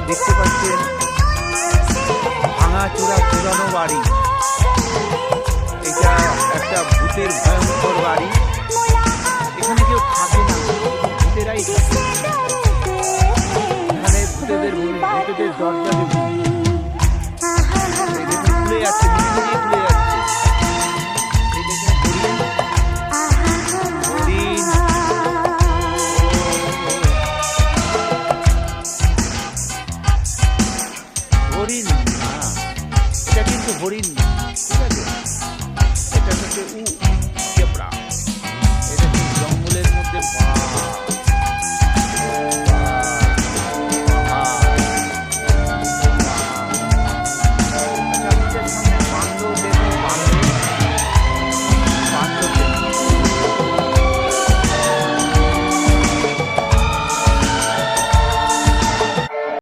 দেখতে পাচ্ছেন ভাঙাচোরা পুরানো বাড়ি। এটা একটা ভূতের ভয়ঙ্কর বাড়ি। এখানে কেউ থাকে না, ভূতেরাই থাকে। এখানে ভূতেদের দরজা খুলে যাচ্ছে, খুলে যাচ্ছে। এই দেখুন হরিণ, হরিণ না, এটা কিন্তু হরিণ না, ঠিক আছে? এটা হচ্ছে জেব্রা। এটা জঙ্গলের মধ্যে